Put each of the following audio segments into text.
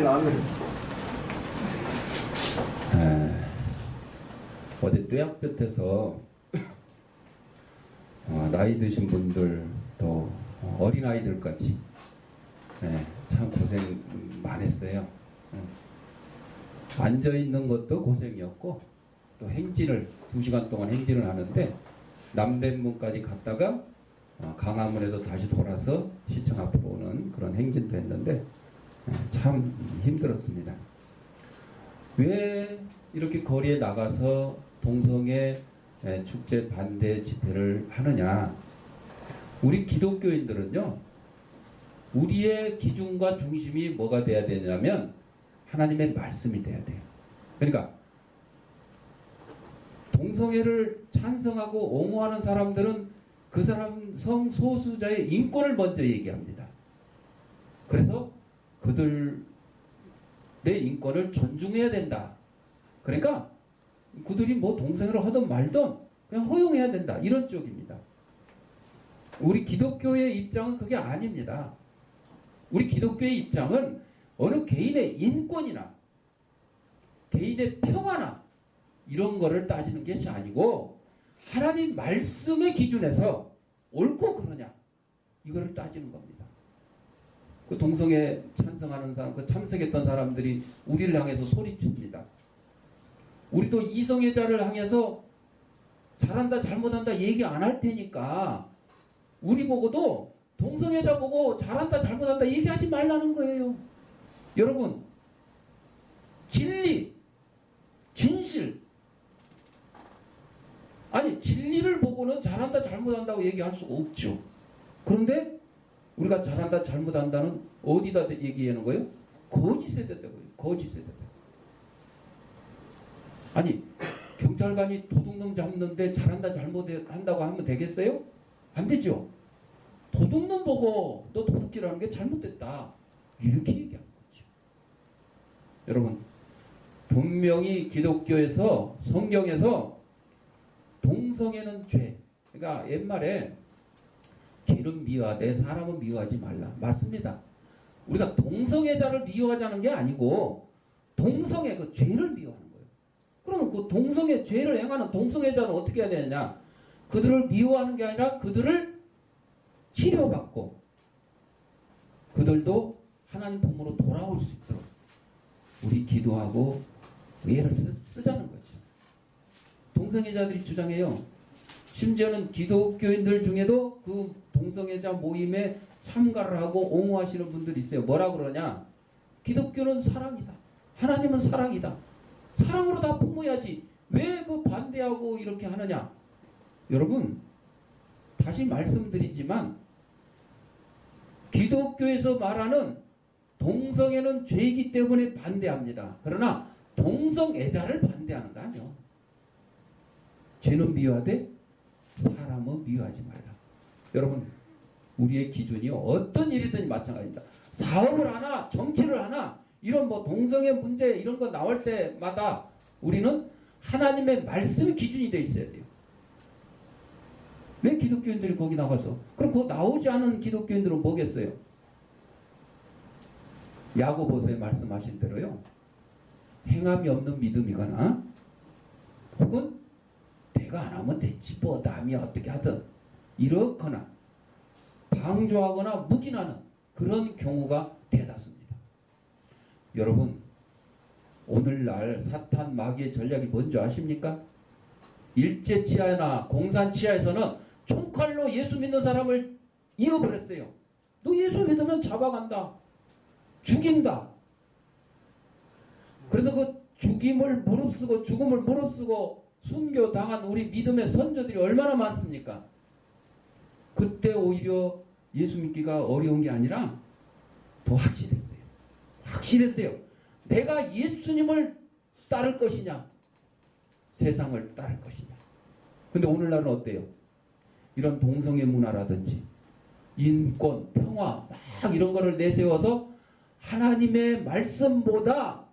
아멘. 어제 뙤약볕에서 나이 드신 분들 또 어린아이들까지 참 고생 많았어요. 앉아있는 것도 고생이었고 또 행진을 2시간 동안 행진을 하는데 남대문까지 갔다가 강화문에서 다시 돌아서 시청 앞으로 오는 그런 행진도 했는데 참 힘들었습니다. 왜 이렇게 거리에 나가서 동성애 축제 반대 집회를 하느냐? 우리 기독교인들은요, 우리의 기준과 중심이 뭐가 돼야 되냐면 하나님의 말씀이 돼야 돼요. 그러니까 동성애를 찬성하고 옹호하는 사람들은 그 사람 성소수자의 인권을 먼저 얘기합니다. 그래서 그들의 인권을 존중해야 된다. 그러니까 그들이 뭐 동성애를 하든 말든 그냥 허용해야 된다. 이런 쪽입니다. 우리 기독교의 입장은 그게 아닙니다. 우리 기독교의 입장은 어느 개인의 인권이나 개인의 평화나 이런 거를 따지는 것이 아니고 하나님 말씀의 기준에서 옳고 그러냐 이거를 따지는 겁니다. 그 동성애 찬성하는 사람, 그 참석했던 사람들이 우리를 향해서 소리칩니다. 우리도 이성애자를 향해서 잘한다 잘못한다 얘기 안 할 테니까 우리 보고도 동성애자 보고 잘한다 잘못한다 얘기하지 말라는 거예요. 여러분, 진리, 진실, 아니 진리를 보고는 잘한다 잘못한다고 얘기할 수가 없죠. 그런데 우리가 잘한다 잘못한다는 어디다 얘기하는 거예요? 거짓에 대다고요. 거짓에 대다. 아니 경찰관이 도둑놈 잡는데 잘한다 잘못한다고 하면 되겠어요? 안 되죠. 도둑놈 보고 너 도둑질하는 게 잘못됐다 이렇게 얘기하는 거죠. 여러분, 분명히 기독교에서 성경에서 동성애는 죄, 그러니까 옛말에 죄는 미워하되 사람은 미워하지 말라. 맞습니다. 우리가 동성애자를 미워하자는 게 아니고 동성애 그 죄를 미워하는 거예요. 그러면 그 동성애 죄를 행하는 동성애자는 어떻게 해야 되느냐? 그들을 미워하는 게 아니라 그들을 치료받고 그들도 하나님 품으로 돌아올 수 있도록 우리 기도하고 애를 쓰자는 거죠. 동성애자들이 주장해요. 심지어는 기독교인들 중에도 그 동성애자 모임에 참가를 하고 옹호하시는 분들이 있어요. 뭐라 그러냐? 기독교는 사랑이다. 하나님은 사랑이다. 사랑으로 다 품어야지. 왜 그 반대하고 이렇게 하느냐? 여러분, 다시 말씀드리지만 기독교에서 말하는 동성애는 죄이기 때문에 반대합니다. 그러나 동성애자를 반대하는 거 아니에요. 죄는 미워하되 사람은 미워하지 말라. 여러분, 우리의 기준이 어떤 일이든 마찬가지입니다. 사업을 하나 정치를 하나 이런 뭐 동성애 문제 이런 거 나올 때마다 우리는 하나님의 말씀 기준이 되어 있어야 돼요. 왜 기독교인들이 거기 나가서 그럼 그 나오지 않은 기독교인들은 뭐겠어요? 야고보서에 말씀하신 대로요, 행함이 없는 믿음이거나 혹은 내가 안 하면 됐지 뭐 남이 어떻게 하든 이렇거나 방조하거나 묵인하는 그런 경우가 대다수입니다. 여러분, 오늘날 사탄 마귀의 전략이 뭔지 아십니까? 일제 치하나 공산 치하에서는 총칼로 예수 믿는 사람을 이어버렸어요. 너 예수 믿으면 잡아간다. 죽인다. 그래서 그 죽임을 무릅쓰고 죽음을 무릅쓰고 순교당한 우리 믿음의 선조들이 얼마나 많습니까? 그때 오히려 예수 믿기가 어려운 게 아니라 더 확실했어요. 확실했어요. 내가 예수님을 따를 것이냐 세상을 따를 것이냐. 근데 오늘날은 어때요? 이런 동성애 문화라든지 인권, 평화 막 이런 거를 내세워서 하나님의 말씀보다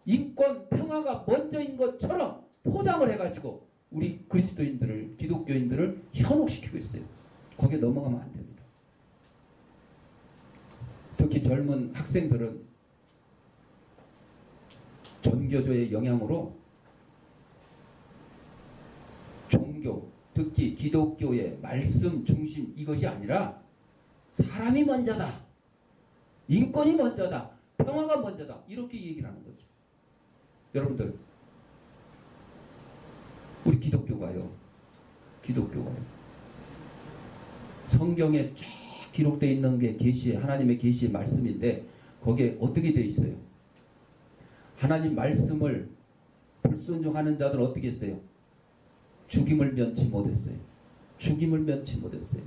인권, 평화가 먼저인 것처럼 포장을 해가지고 우리 그리스도인들을, 기독교인들을 현혹시키고 있어요. 거기에 넘어가면 안 됩니다. 특히 젊은 학생들은 전교조의 영향으로 종교, 특히 기독교의 말씀 중심 이것이 아니라 사람이 먼저다. 인권이 먼저다. 평화가 먼저다. 이렇게 얘기를 하는 거죠. 여러분들, 우리 기독교가요. 성경에 쫙 기록되어 있는 게 하나님의 계시의 말씀인데 거기에 어떻게 되어 있어요? 하나님 말씀을 불순종하는 자들은 어떻게 했어요? 죽임을 면치 못했어요.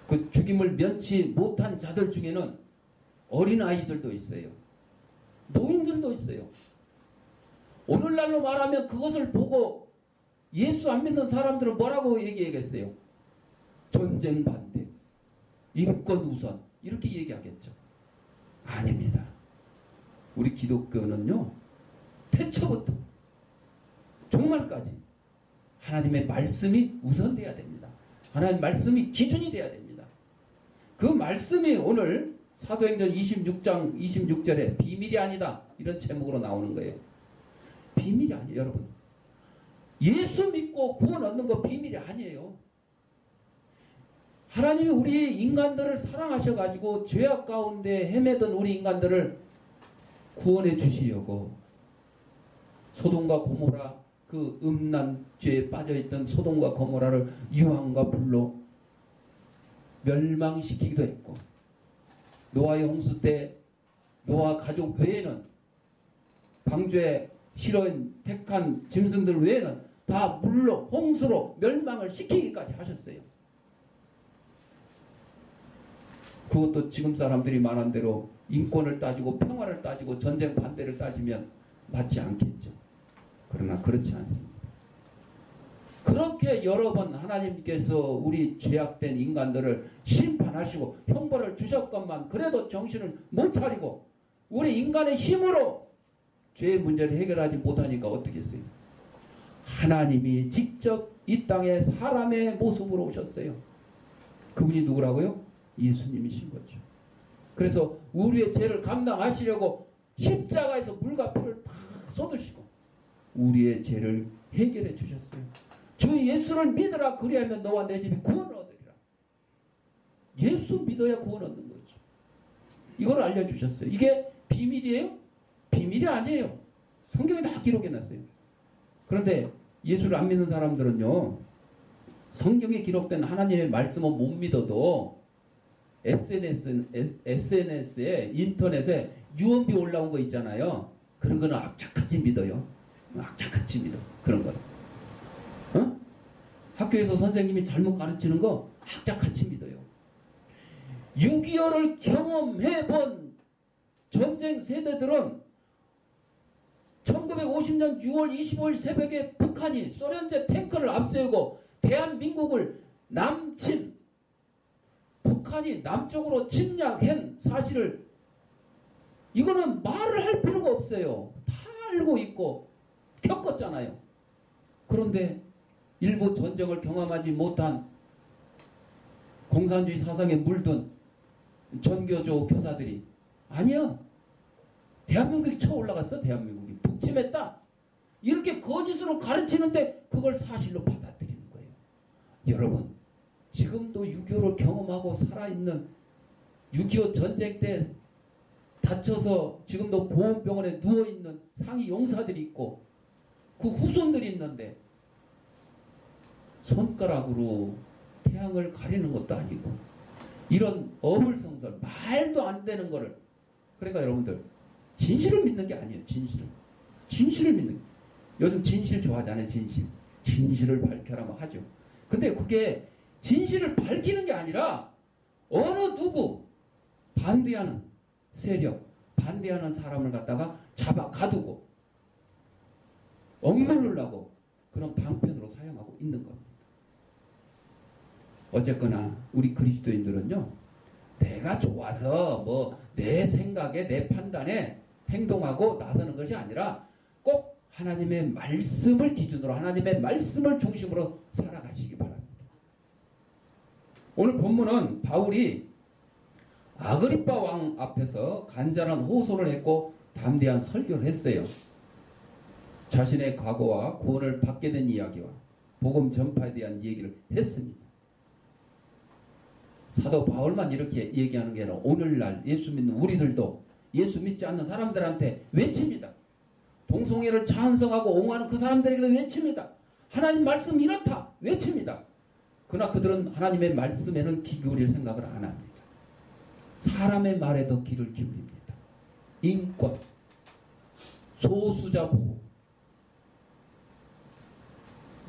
그 죽임을 면치 못한 자들 중에는 어린아이들도 있어요. 노인들도 있어요. 오늘날로 말하면 그것을 보고 예수 안 믿는 사람들은 뭐라고 얘기하겠어요? 전쟁 반대, 인권 우선 이렇게 얘기하겠죠. 아닙니다. 우리 기독교는요. 태초부터 종말까지 하나님의 말씀이 우선돼야 됩니다. 하나님의 말씀이 기준이 돼야 됩니다. 그 말씀이 오늘 사도행전 26장 26절에 비밀이 아니다 이런 제목으로 나오는 거예요. 비밀이 아니에요. 여러분. 예수 믿고 구원 얻는 거 비밀이 아니에요. 하나님이 우리 인간들을 사랑하셔가지고 죄악 가운데 헤매던 우리 인간들을 구원해 주시려고 소돔과 고모라 그 음란 죄에 빠져있던 소돔과 고모라를 유황과 불로 멸망시키기도 했고 노아의 홍수 때 노아 가족 외에는 방주에 실어인 택한 짐승들 외에는 다 물로 홍수로 멸망을 시키기까지 하셨어요. 그것도 지금 사람들이 말한 대로 인권을 따지고 평화를 따지고 전쟁 반대를 따지면 맞지 않겠죠. 그러나 그렇지 않습니다. 그렇게 여러 번 하나님께서 우리 죄악된 인간들을 심판하시고 형벌을 주셨건만 그래도 정신을 못 차리고 우리 인간의 힘으로 죄의 문제를 해결하지 못하니까 어떻게 했어요? 하나님이 직접 이 땅에 사람의 모습으로 오셨어요. 그분이 누구라고요? 예수님이신 거죠. 그래서 우리의 죄를 감당하시려고 십자가에서 물과 피를 다 쏟으시고 우리의 죄를 해결해 주셨어요. 주 예수를 믿으라 그리하면 너와 내 집이 구원을 얻으리라. 예수 믿어야 구원 얻는 거죠. 이걸 알려주셨어요. 이게 비밀이에요? 비밀이 아니에요. 성경에 다 기록해놨어요. 그런데 예수를 안 믿는 사람들은요. 성경에 기록된 하나님의 말씀은 못 믿어도 SNS에 인터넷에 유언비 올라온 거 있잖아요. 그런 거는 악착같이 믿어요. 악착같이 믿어. 그런 거는. 어? 학교에서 선생님이 잘못 가르치는 거 악착같이 믿어요. 6.25를 경험해본 전쟁 세대들은 1950년 6월 25일 새벽에 북한이 소련제 탱크를 앞세우고 대한민국을 남침, 북한이 남쪽으로 침략한 사실을 이거는 말을 할 필요가 없어요. 다 알고 있고 겪었잖아요. 그런데 일부 전쟁을 경험하지 못한 공산주의 사상에 물든 전교조 교사들이 아니야. 대한민국이 쳐 올라갔어. 대한민국이 북침했다. 이렇게 거짓으로 가르치는데 그걸 사실로 받아들이는 거예요. 여러분 지금도 6.25를 경험하고 살아있는 6.25 전쟁 때 다쳐서 지금도 보훈병원에 누워있는 상위 용사들이 있고 그 후손들이 있는데 손가락으로 태양을 가리는 것도 아니고 이런 어불성설 말도 안 되는 거를 그러니까 여러분들 진실을 믿는 게 아니에요. 진실을 믿는 요즘 진실 좋아하잖아요. 진실을 밝혀라 막 하죠. 근데 그게 진실을 밝히는 게 아니라 어느 누구 반대하는 세력 반대하는 사람을 갖다가 잡아 가두고 억누르려고 그런 방편으로 사용하고 있는 겁니다. 어쨌거나 우리 그리스도인들은요. 내가 좋아서 뭐 내 생각에 내 판단에 행동하고 나서는 것이 아니라 꼭 하나님의 말씀을 기준으로 하나님의 말씀을 중심으로 살아가시기 바랍니다. 오늘 본문은 바울이 아그리빠 왕 앞에서 간절한 호소를 했고 담대한 설교를 했어요. 자신의 과거와 구원을 받게 된 이야기와 복음 전파에 대한 얘기를 했습니다. 사도 바울만 이렇게 얘기하는 게 아니라 오늘날 예수 믿는 우리들도 예수 믿지 않는 사람들한테 외칩니다. 동성애를 찬성하고 옹호하는 그 사람들에게도 외칩니다. 하나님 말씀 이렇다 외칩니다. 그러나 그들은 하나님의 말씀에는 귀 기울일 생각을 안 합니다. 사람의 말에 더 귀를 기울입니다. 인권, 소수자 보호.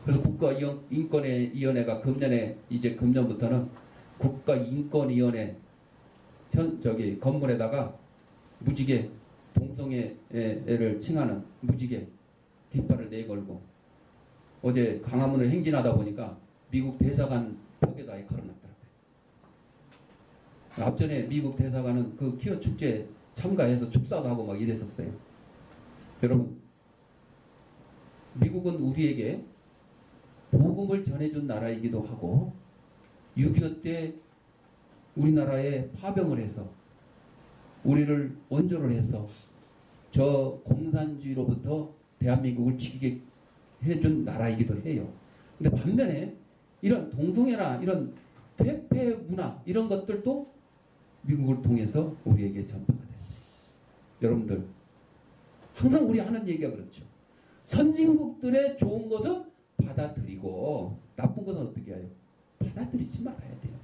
그래서 국가인권위원회가 금년부터는 국가인권위원회 건물에다가 무지개 동성애를 칭하는 무지개 깃발을 내걸고 어제 광화문을 행진하다 보니까 미국 대사관 벽에다 걸어놨더라고요. 앞전에 미국 대사관은 그 퀴어 축제에 참가해서 축사도 하고 막 이랬었어요. 여러분, 미국은 우리에게 복음을 전해준 나라이기도 하고 6.25 때 우리나라에 파병을 해서 우리를 원조를 해서 저 공산주의로부터 대한민국을 지키게 해준 나라이기도 해요. 근데 반면에 이런 동성애나 이런 퇴폐 문화 이런 것들도 미국을 통해서 우리에게 전파가 됐어요. 여러분들 항상 우리 하는 얘기가 그렇죠. 선진국들의 좋은 것은 받아들이고 나쁜 것은 어떻게 해요? 받아들이지 말아야 돼요.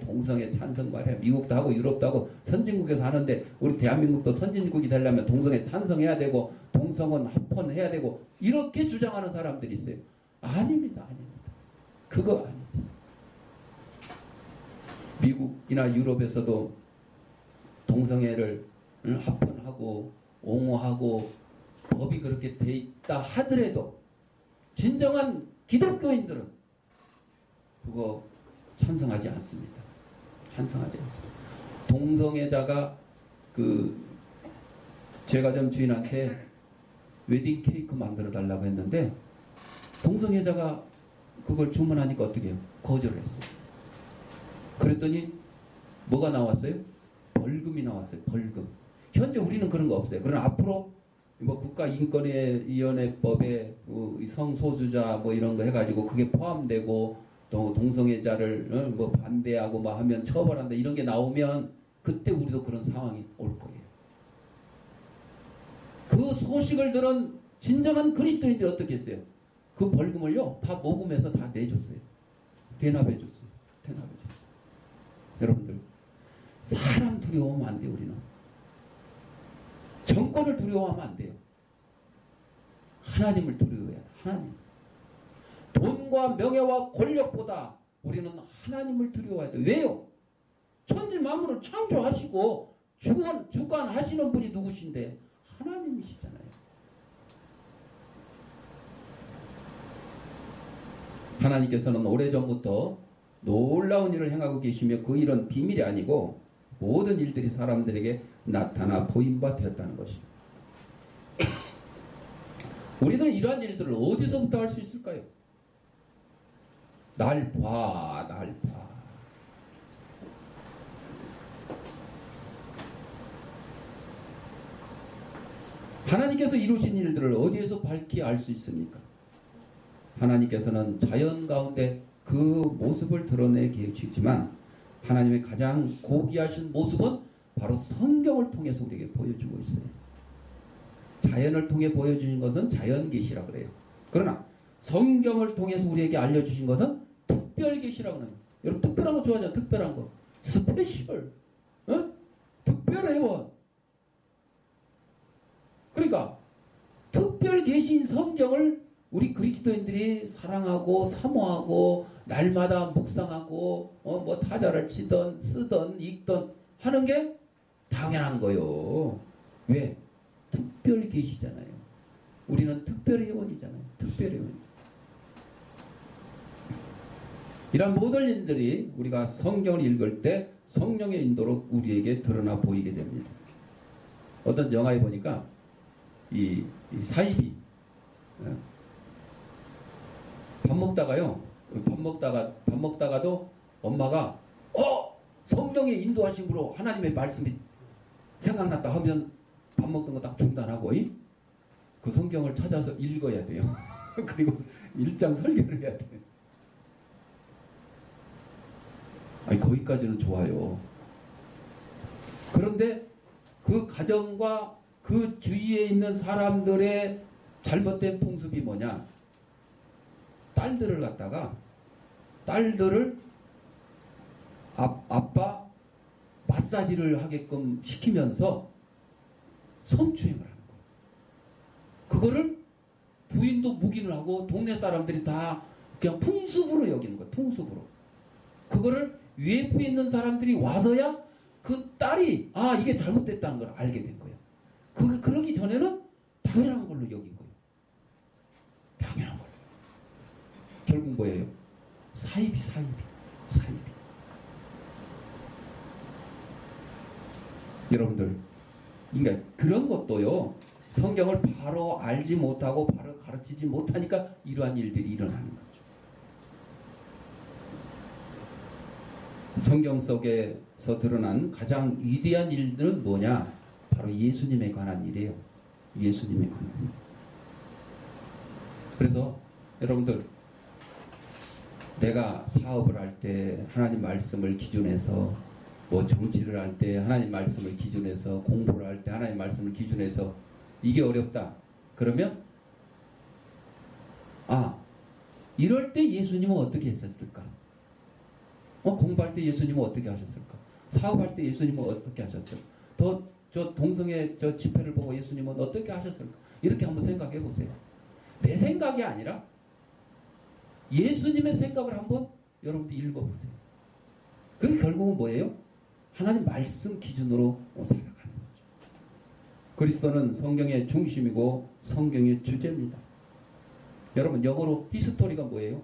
동성애 찬성 말이야. 미국도 하고 유럽도 하고 선진국에서 하는데 우리 대한민국도 선진국이 되려면 동성애 찬성해야 되고 동성혼 합헌해야 되고 이렇게 주장하는 사람들이 있어요. 아닙니다. 그거 아닙니다. 미국이나 유럽에서도 동성애를 합헌하고 옹호하고 법이 그렇게 돼 있다 하더라도 진정한 기독교인들은 그거 찬성하지 않습니다. 동성애자가 제가 좀 주인한테 웨딩 케이크 만들어 달라고 했는데 동성애자가 그걸 주문하니까 어떻게 해요? 거절을 했어요. 그랬더니 뭐가 나왔어요? 벌금이 나왔어요. 벌금. 현재 우리는 그런 거 없어요. 그러나 앞으로 국가인권위원회법에 성소수자 이런 거 해가지고 그게 포함되고 또 동성애자를 반대하고 하면 처벌한다 이런 게 나오면 그때 우리도 그런 상황이 올 거예요. 그 소식을 들은 진정한 그리스도인들이 어떻게 했어요? 그 벌금을요 다 모금해서 다 내줬어요. 대납해줬어요. 여러분들 사람 두려워하면 안 돼요. 우리는 정권을 두려워하면 안 돼요. 하나님을 두려워해야 돼. 하나님. 돈과 명예와 권력보다 우리는 하나님을 두려워해야 돼. 왜요? 천지 만물을 창조하시고 주관하시는 분이 누구신데? 하나님이시잖아요. 하나님께서는 오래전부터 놀라운 일을 행하고 계시며 그 일은 비밀이 아니고 모든 일들이 사람들에게 나타나 보임 바 되었다는 것입니다. 우리들은 이러한 일들을 어디서부터 할 수 있을까요? 날 봐. 하나님께서 이루신 일들을 어디에서 밝히 알 수 있습니까? 하나님께서는 자연 가운데 그 모습을 드러내 계시지만 하나님의 가장 고귀하신 모습은 바로 성경을 통해서 우리에게 보여주고 있어요. 자연을 통해 보여주신 것은 자연계시라 그래요. 그러나 성경을 통해서 우리에게 알려주신 것은 특별계시라고 합니다. 여러분 특별한 거 좋아하잖아요. 특별한 거. 스페셜. 특별해요. 그러니까 특별계시인 성경을 우리 그리스도인들이 사랑하고 사모하고 날마다 묵상하고 타자를 치던 쓰던 읽던 하는 게 당연한 거요. 왜? 특별 계시잖아요. 우리는 특별 회원이잖아요. 특별 회원. 이런 모든 일들이 우리가 성경을 읽을 때 성령의 인도로 우리에게 드러나 보이게 됩니다. 어떤 영화에 보니까 이 사이비 밥 먹다가도 엄마가 성령의 인도하심으로 하나님의 말씀이 생각났다 하면 밥 먹던 거 딱 중단하고 그 성경을 찾아서 읽어야 돼요. 그리고 일장 설교를 해야 돼요. 아니 거기까지는 좋아요. 그런데 그 가정과 그 주위에 있는 사람들의 잘못된 풍습이 뭐냐? 딸들을 아빠 마사지를 하게끔 시키면서 성추행을 하는 거예요. 그거를 부인도 묵인을 하고 동네 사람들이 다 그냥 풍습으로 여기는 거예요. 풍습으로. 그거를 외부에 있는 사람들이 와서야 그 딸이 이게 잘못됐다는 걸 알게 된 거예요. 그러기 전에는 당연한 걸로 여긴 거예요. 당연한 걸로. 결국 뭐예요? 사이비. 여러분들, 그러니까 그런 것도요. 성경을 바로 알지 못하고 바로 가르치지 못하니까 이러한 일들이 일어나는 거죠. 성경 속에서 드러난 가장 위대한 일들은 뭐냐? 바로 예수님에 관한 일이에요. 예수님에 관한 일. 그래서 여러분들, 내가 사업을 할 때 하나님 말씀을 기준해서, 뭐 정치를 할 때 하나님 말씀을 기준해서, 공부를 할 때 하나님 말씀을 기준해서 이게 어렵다. 그러면 이럴 때 예수님은 어떻게 했었을까? 공부할 때 예수님은 어떻게 하셨을까? 사업할 때 예수님은 어떻게 하셨을까? 저 동성애 저 집회를 보고 예수님은 어떻게 하셨을까? 이렇게 한번 생각해 보세요. 내 생각이 아니라 예수님의 생각을 한번 여러분들 읽어보세요. 그게 결국은 뭐예요? 하나님 말씀 기준으로 살아가는 거죠. 그리스도는 성경의 중심이고 성경의 주제입니다. 여러분, 영어로 히스토리가 뭐예요?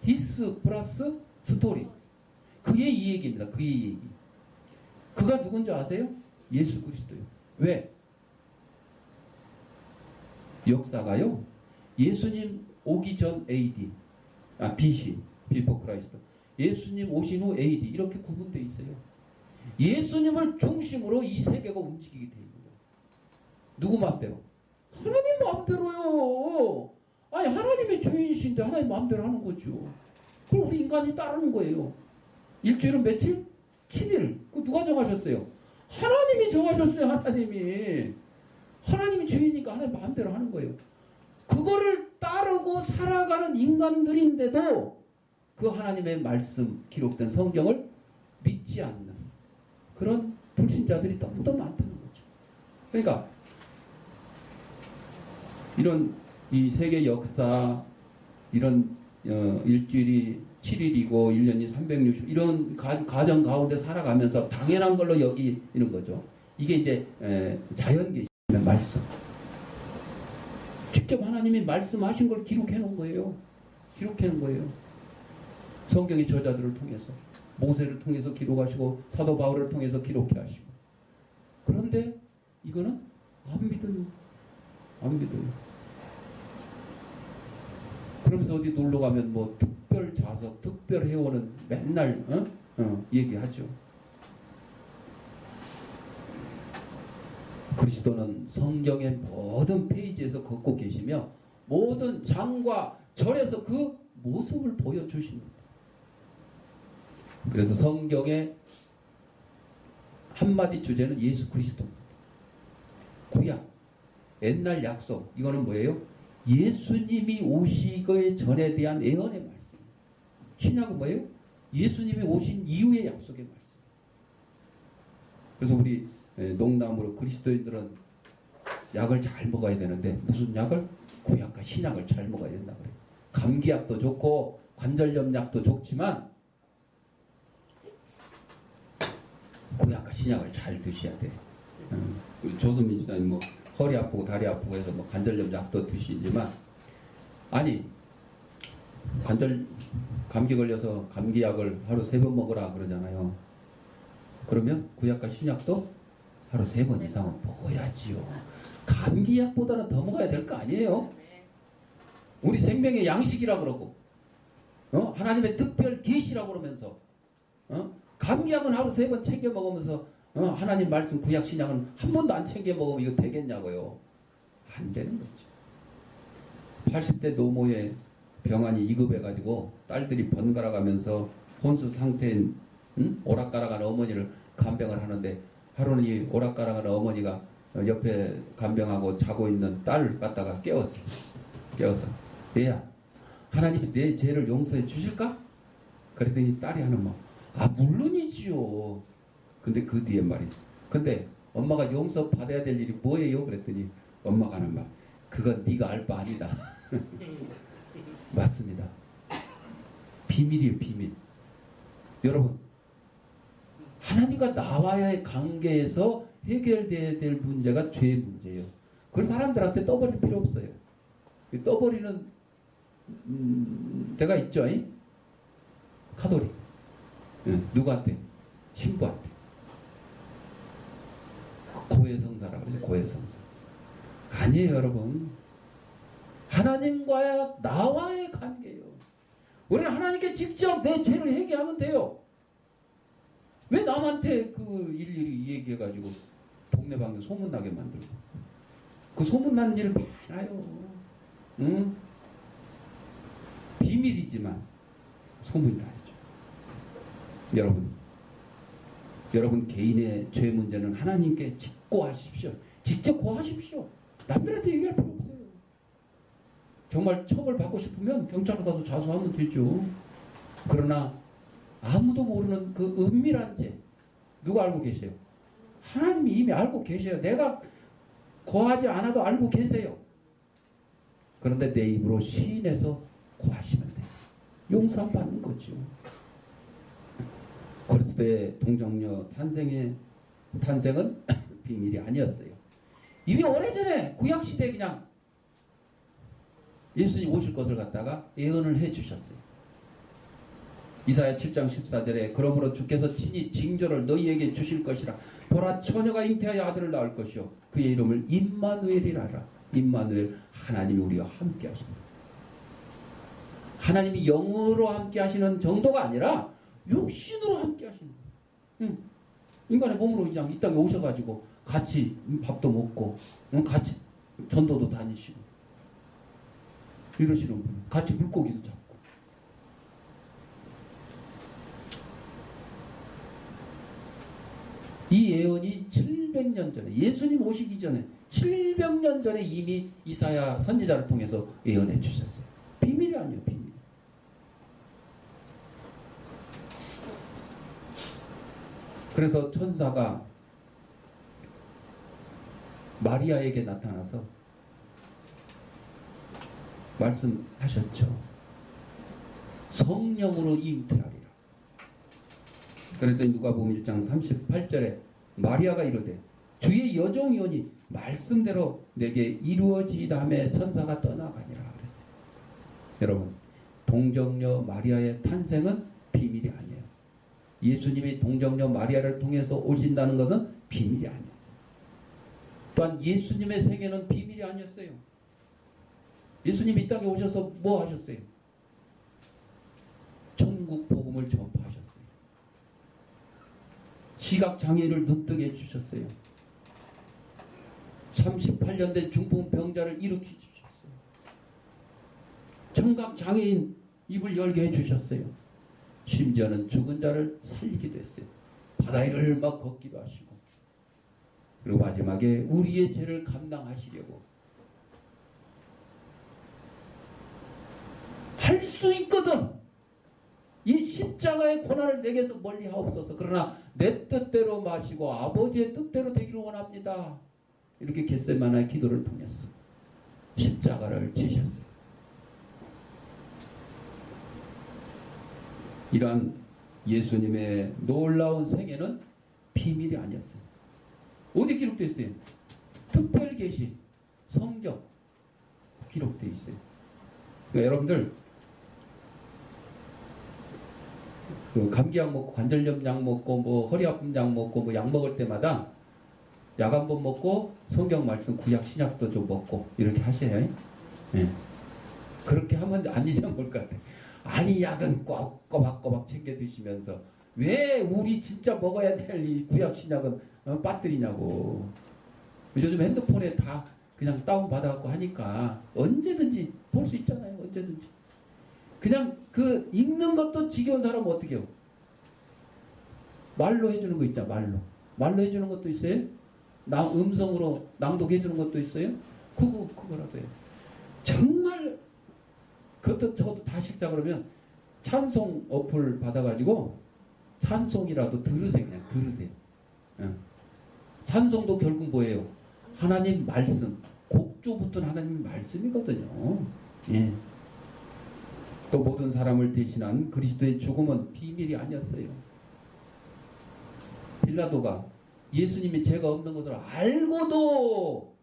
히스 플러스 스토리. 그의 이야기입니다. 그의 얘기. 그가 누군지 아세요? 예수 그리스도요. 왜? 역사가요. 예수님 오기 전 AD, BC, Before Christ. 예수님 오신 후 AD 이렇게 구분되어 있어요. 예수님을 중심으로 이 세계가 움직이게 되는 거예요. 누구 마음대로? 하나님 마음대로요. 아니 하나님의 주인이신데 하나님 마음대로 하는 거죠. 그럼 우리 인간이 따르는 거예요. 일주일은 며칠? 7일. 그 누가 정하셨어요? 하나님이 정하셨어요. 하나님이 주인이니까 하나님 마음대로 하는 거예요. 그거를 따르고 살아가는 인간들인데도 그 하나님의 말씀 기록된 성경을 믿지 않는 그런 불신자들이 너무도 많다는 거죠. 그러니까 이런 이 세계 역사, 이런 일주일이 7일이고 1년이 360 이런 가정 가운데 살아가면서 당연한 걸로 여기는 거죠. 이게 이제 자연계시의 말씀. 직접 하나님이 말씀하신 걸 기록해 놓은 거예요. 기록해 놓은 거예요. 성경의 저자들을 통해서, 모세를 통해서 기록하시고 사도 바울을 통해서 기록해 하시고. 그런데 이거는 안 믿어요. 그러면서 어디 놀러 가면 뭐 특별 좌석, 특별 회원은 맨날 얘기하죠. 그리스도는 성경의 모든 페이지에서 걷고 계시며 모든 장과 절에서 그 모습을 보여주십니다. 그래서 성경의 한마디 주제는 예수 그리스도입니다. 구약, 옛날 약속, 이거는 뭐예요? 예수님이 오시기 전에 대한 예언의 말씀. 신약은 뭐예요? 예수님이 오신 이후의 약속의 말씀. 그래서 우리 농담으로 그리스도인들은 약을 잘 먹어야 되는데 무슨 약을? 구약과 신약을 잘 먹어야 된다 그래요. 감기약도 좋고 관절염 약도 좋지만 구약과 신약을 잘 드셔야 돼요. 우리 조선민 지사님 뭐 허리 아프고 다리 아프고 해서 뭐 관절염 약도 드시지만 아니 감기 걸려서 감기약을 하루 3번 먹으라 그러잖아요. 그러면 구약과 신약도 하루 3번 이상은 먹어야지요. 감기약보다는 더 먹어야 될 거 아니에요? 우리 생명의 양식이라 그러고 하나님의 특별 계시라고 그러면서 감기약은 하루 3번 챙겨 먹으면서 하나님 말씀 구약 신약은 한 번도 안 챙겨 먹으면 이거 되겠냐고요. 안 되는 거죠. 80대 노모의 병환이 이급해가지고 딸들이 번갈아 가면서 혼수 상태인 오락가락한 어머니를 간병을 하는데 하루는 이 오락가락한 어머니가 옆에 간병하고 자고 있는 딸을 갖다가 깨웠어. 얘야, 하나님이 내 죄를 용서해 주실까? 그랬더니 딸이 하는 말, 물론이지요. 근데 그 뒤에 말이, 근데 엄마가 용서 받아야 될 일이 뭐예요? 그랬더니 엄마가 하는 말, 그건 네가 알 바 아니다. 맞습니다. 비밀이에요, 비밀. 여러분, 하나님과 나와의 관계에서 해결돼야 될 문제가 죄의 문제예요. 그걸 사람들한테 떠버릴 필요 없어요. 떠버리는 데가 있죠. 카톨릭. 누구한테? 신부한테. 고해성사라고 그러죠. 고해성사. 아니에요, 여러분. 하나님과 나와의 관계예요. 우리는 하나님께 직접 내 죄를 회개하면 돼요. 왜 남한테 그 일일이 얘기해가지고 동네방네 소문나게 만들고. 그 소문난 일 많아요. 응? 비밀이지만 소문이 나죠. 여러분 개인의 죄 문제는 하나님께 고하십시오. 직접 고하십시오. 남들한테 얘기할 필요 없어요. 정말 처벌받고 싶으면 경찰서 가서 자수하면 되죠. 그러나 아무도 모르는 그 은밀한 죄 누가 알고 계세요? 하나님이 이미 알고 계셔요. 내가 고하지 않아도 알고 계세요. 그런데 내 입으로 시인해서 고하시면 돼요. 용서 받는 거죠. 그리스도의 동정녀 탄생은 비밀이 아니었어요. 이미 오래전에 구약시대에 그냥 예수님 오실 것을 갖다가 예언을 해주셨어요. 이사야 7장 14절에 그러므로 주께서 친히 징조를 너희에게 주실 것이라. 보라, 처녀가 잉태하여 아들을 낳을 것이요 그의 이름을 임마누엘이라 하라. 임마누엘, 하나님이 우리와 함께 하십니다. 하나님이 영으로 함께 하시는 정도가 아니라 육신으로 함께 하시는 거예요. 인간의 몸으로 그냥 이 땅에 오셔가지고 같이 밥도 먹고 같이 전도도 다니시고 이러시는 분, 같이 물고기도 잡고. 이 예언이 700년 전에, 예수님 오시기 전에 700년 전에 이미 이사야 선지자를 통해서 예언해 주셨어요. 비밀이 아니에요, 비밀. 그래서 천사가 마리아에게 나타나서 말씀하셨죠. 성령으로 잉태하리라. 그랬더니 누가복음 1장 38절에 마리아가 이르되 주의 여종이오니 말씀대로 내게 이루어지다며 천사가 떠나가니라 그랬어요. 여러분, 동정녀 마리아의 탄생은 비밀이 아니에요. 예수님이 동정녀 마리아를 통해서 오신다는 것은 비밀이 아니었어요. 또한 예수님의 생애는 비밀이 아니었어요. 예수님이 이 땅에 오셔서 뭐 하셨어요? 천국 복음을 전파하셨어요. 시각장애를 눕뜨게 해주셨어요. 38년 된 중풍병자를 일으켜 주셨어요. 청각장애인 입을 열게 해주셨어요. 심지어는 죽은 자를 살리기도 했어요. 바다 위를 막 걷기도 하시고. 그리고 마지막에 우리의 죄를 감당하시려고 할 수 있거든. 이 십자가의 고난을 내게서 멀리 하옵소서. 그러나 내 뜻대로 마시고 아버지의 뜻대로 되기를 원합니다. 이렇게 겟세마나의 기도를 통해서 십자가를 지셨어요. 이러한 예수님의 놀라운 생애는 비밀이 아니었어요. 어디 기록되어 있어요? 특별계시, 성경 기록되어 있어요. 그러니까 여러분들 그 감기약 먹고 관절염 약 먹고 뭐 허리 아픈 약 먹고 뭐 약 먹을 때마다 약 한 번 먹고 성경 말씀 구약 신약도 좀 먹고 이렇게 하셔요. 네. 그렇게 하면 안 잊어먹을 것 같아요. 아니 약은 꼭 꼬박꼬박 챙겨 드시면서 왜 우리 진짜 먹어야 될 이 구약 신약은 빠뜨리냐고. 요즘 핸드폰에 다 그냥 다운받아갖고 하니까 언제든지 볼 수 있잖아요. 언제든지. 그냥 그 읽는 것도 지겨운 사람은 어떻게 해요? 말로 해주는 거 있잖아. 말로 해주는 것도 있어요. 음성으로 낭독해주는 것도 있어요. 그거라도 해요. 정말 그것도 저것도 다 식자 그러면 찬송 어플 받아가지고 찬송이라도 들으세요. 그냥 들으세요. 찬송도 결국 뭐예요? 하나님 말씀. 곡조부터는 하나님 말씀이거든요. 예. 또 모든 사람을 대신한 그리스도의 죽음은 비밀이 아니었어요. 빌라도가 예수님이 죄가 없는 것을 알고도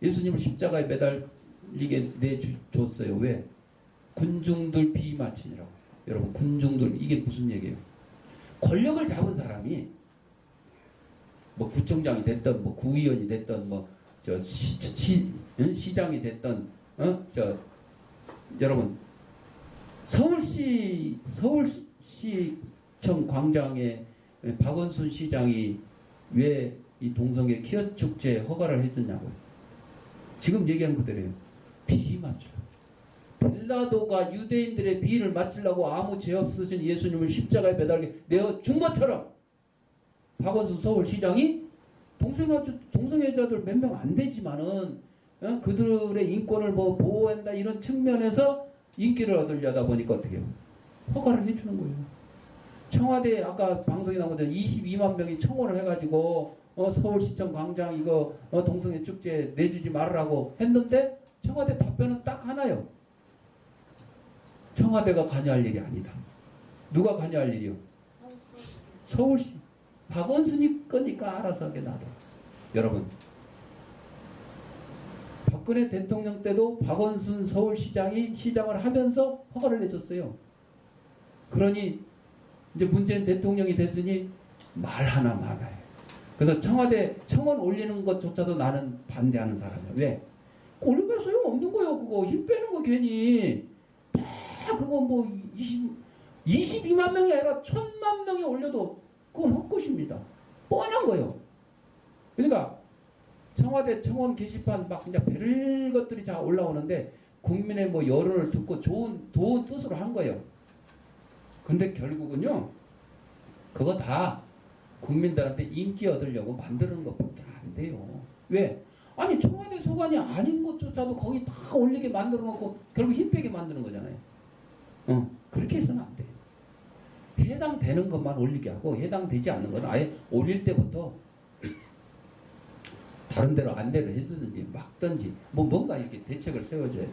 예수님을 십자가에 매달리게 내줬어요. 왜? 군중들 비맞추느라고. 여러분 군중들 이게 무슨 얘기예요? 권력을 잡은 사람이 뭐 구청장이 됐던 뭐 구의원이 됐던 뭐 저 시장이 됐던 여러분 서울시청 광장에 박원순 시장이 왜 이 동성애 키엇 축제 허가를 해줬냐고요. 지금 얘기한 그대로예요. 비 맞춰요. 빌라도가 유대인들의 비를 맞추려고 아무 죄 없으신 예수님을 십자가에 매달게 내어준 것처럼 박원순 서울시장이 동성애자들 몇 명 안 되지만은 그들의 인권을 뭐 보호한다 이런 측면에서 인기를 얻으려다 보니까 어떻게 해요? 허가를 해주는 거예요. 청와대 아까 방송에 나온 것처럼 22만 명이 청원을 해가지고 서울시청 광장 이거 동성애 축제 내주지 말으라고 했는데 청와대 답변은 딱 하나요. 청와대가 관여할 일이 아니다. 누가 관여할 일이요? 서울시. 박원순이 거니까 알아서 하게 놔둬. 여러분 박근혜 대통령 때도 박원순 서울시장이 시장을 하면서 허가를 내줬어요. 그러니 이제 문재인 대통령이 됐으니 말 하나 많아요. 그래서 청와대 청원 올리는 것조차도 나는 반대하는 사람이야. 왜? 올리면 소용없는 거예요. 그거 힘 빼는 거 괜히 다 그거 뭐 22만 명이 아니라 1000만 명이 올려도 그건 헛것입니다. 뻔한 거예요. 그러니까 청와대 청원 게시판 막 그냥 별 것들이 다 올라오는데 국민의 뭐 여론을 듣고 좋은 뜻으로 한 거예요. 근데 결국은요, 그거 다 국민들한테 인기 얻으려고 만드는 것밖에 안 돼요. 왜? 아니 청와대 소관이 아닌 것조차도 거기 다 올리게 만들어 놓고 결국 힘 빼게 만드는 거잖아요. 그렇게 해서는 안 돼요. 해당되는 것만 올리게 하고 해당되지 않는 건 아예 올릴 때부터 다른 데로 안대를 해주든지 막든지 뭔가 이렇게 대책을 세워줘야지.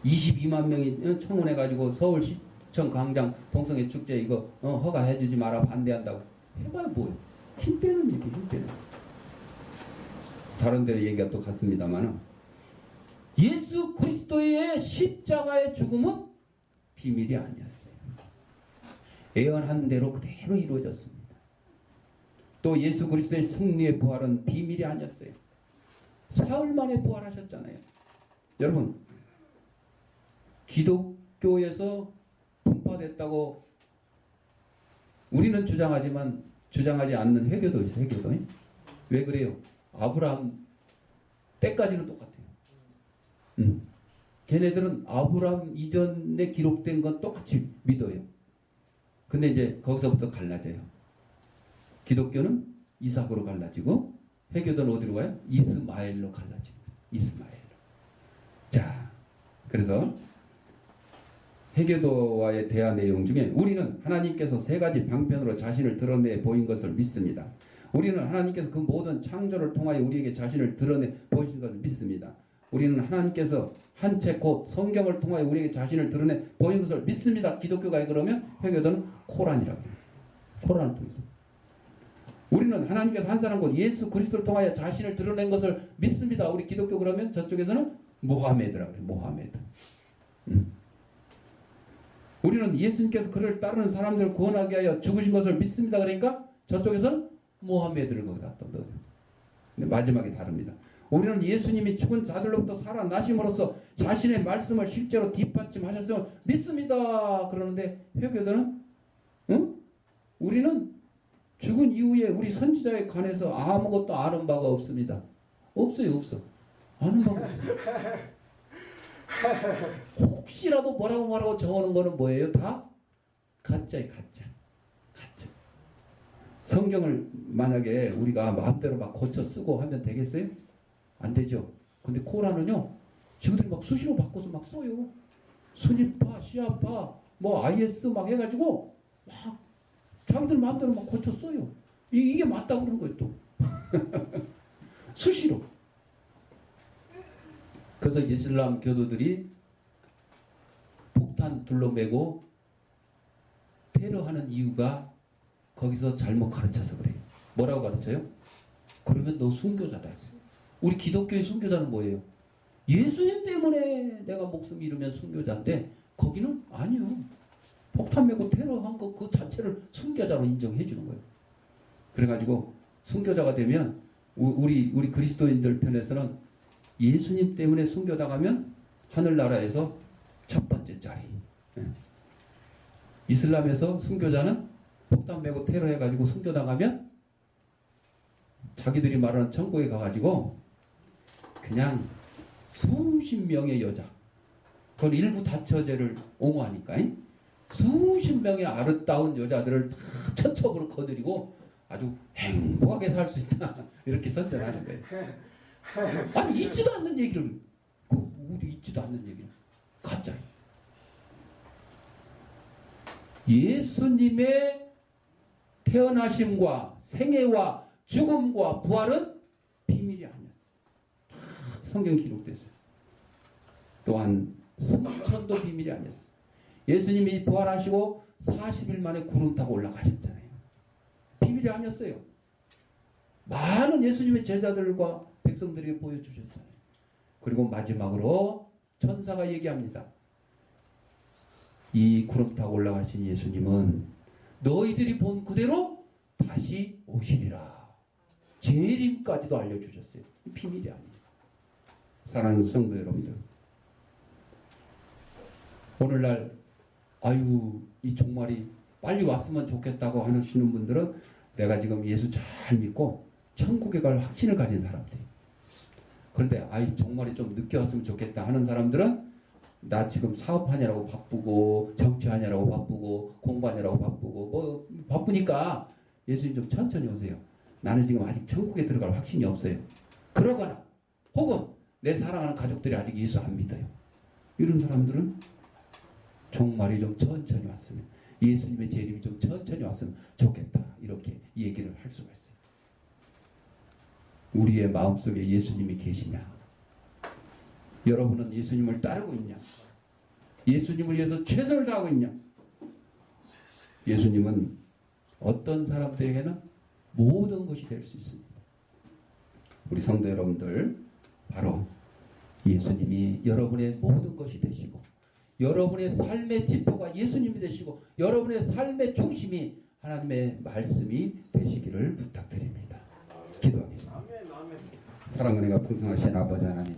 22만 명이 청원해가지고 서울시청 광장 동성애 축제 이거 허가해주지 마라 반대한다고 해봐야 뭐예요. 힘 빼는 얘기, 힘 빼는. 다른 데로 얘기가 또 같습니다만 예수 그리스도의 십자가의 죽음은 비밀이 아니었어요. 예언한 대로 그대로 이루어졌습니다. 또 예수 그리스도의 승리의 부활은 비밀이 아니었어요. 사흘 만에 부활하셨잖아요. 여러분 기독교에서 분파됐다고 우리는 주장하지 않는 회교도 있어요. 회교도. 왜 그래요? 아브라함 때까지는 똑같아요. 걔네들은 아브라함 이전에 기록된 건 똑같이 믿어요. 근데 이제 거기서부터 갈라져요. 기독교는 이삭으로 갈라지고 회교도는 어디로 가요? 이스마엘로 갈라집니다. 이스마엘로. 자, 그래서 회교도와의 대화 내용 중에 우리는 하나님께서 세 가지 방편으로 자신을 드러내 보인 것을 믿습니다. 우리는 하나님께서 그 모든 창조를 통하여 우리에게 자신을 드러내 보이신 것을 믿습니다. 우리는 하나님께서 한 책 곧 성경을 통하여 우리에게 자신을 드러내 보인 것을 믿습니다. 기독교가 그러면 회교도는 코란이라고 해요. 코란을 통해서. 우리는 하나님께서 한 사람 곧 예수 그리스도를 통하여 자신을 드러낸 것을 믿습니다. 우리 기독교 그러면 저쪽에서는 모하메드라고 해요. 모하메드. 우리는 예수님께서 그를 따르는 사람들을 구원하게 하여 죽으신 것을 믿습니다. 그러니까 저쪽에서는 모하메드를 거기다 또 넣어요. 근데 마지막에 다릅니다. 우리는 예수님이 죽은 자들로부터 살아나심으로써 자신의 말씀을 실제로 뒷받침하셨음을 믿습니다. 그러는데 회교도는 우리는 죽은 이후에 우리 선지자에 관해서 아무것도 아는 바가 없습니다. 없어요, 없어. 아는 바가 없어요. 혹시라도 뭐라고 정하는 거는 뭐예요? 다 가짜예요, 가짜. 가짜. 성경을 만약에 우리가 마음대로 막 고쳐 쓰고 하면 되겠어요? 안 되죠. 근데 코란은요, 지구들이 막 수시로 바꿔서 막 써요. 순위파, 시아파, 뭐 IS 막 해가지고 막 자기들 마음대로 막 고쳐 써요. 이게 맞다고 그러는 거예요, 또. 수시로. 그래서 이슬람 교도들이 폭탄 둘러매고 테러하는 이유가 거기서 잘못 가르쳐서 그래요. 뭐라고 가르쳐요? 그러면 너 순교자다 했어요. 우리 기독교의 순교자는 뭐예요? 예수님 때문에 내가 목숨 잃으면 순교자인데 거기는 아니요. 폭탄 메고 테러한 거 그 자체를 순교자로 인정해 주는 거예요. 그래가지고 순교자가 되면 우리 그리스도인들 편에서는 예수님 때문에 순교당하면 하늘나라에서 첫 번째 자리. 이슬람에서 순교자는 폭탄 메고 테러해가지고 순교당하면 자기들이 말하는 천국에 가가지고 그냥 수십 명의 여자, 그건 일부 다처제를 옹호하니까 수십 명의 아름다운 여자들을 다 처첩으로 거느리고 아주 행복하게 살 수 있다 이렇게 선전하는 거예요. 아니 있지도 않는 얘기를 우리 있지도 않는 얘기를 가짜예요. 예수님의 태어나심과 생애와 죽음과 부활은 비밀이 아니었어요. 다 성경 기록됐어요. 또한 승천도 비밀이 아니었어요. 예수님이 부활하시고 40일 만에 구름 타고 올라가셨잖아요. 비밀이 아니었어요. 많은 예수님의 제자들과 백성들에게 보여주셨잖아요. 그리고 마지막으로 천사가 얘기합니다. 이 구름 타고 올라가신 예수님은 너희들이 본 그대로 다시 오시리라. 재림까지도 알려주셨어요. 비밀이 아니에요. 사랑하는 성도 여러분들, 오늘날 아유 이 종말이 빨리 왔으면 좋겠다고 하시는 분들은 내가 지금 예수 잘 믿고 천국에 갈 확신을 가진 사람들이에요. 그런데 아이 종말이 좀 늦게 왔으면 좋겠다 하는 사람들은 나 지금 사업하느라고 바쁘고 정치하느라고 바쁘고 공부하느라고 바쁘고 뭐 바쁘니까 예수님 좀 천천히 오세요. 나는 지금 아직 천국에 들어갈 확신이 없어요. 그러거나 혹은 내 사랑하는 가족들이 아직 예수 안 믿어요. 이런 사람들은 종말이 좀 천천히 왔으면, 예수님의 재림이 좀 천천히 왔으면 좋겠다 이렇게 얘기를 할 수가 있어요. 우리의 마음속에 예수님이 계시냐? 여러분은 예수님을 따르고 있냐? 예수님을 위해서 최선을 다하고 있냐? 예수님은 어떤 사람들에게는 모든 것이 될 수 있습니다. 우리 성도 여러분들, 바로 예수님이 여러분의 모든 것이 되시고 여러분의 삶의 지표가 예수님이 되시고 여러분의 삶의 중심이 하나님의 말씀이 되시기를 부탁드립니다. 기도하겠습니다. 사랑과 은혜가 풍성하신 아버지 하나님,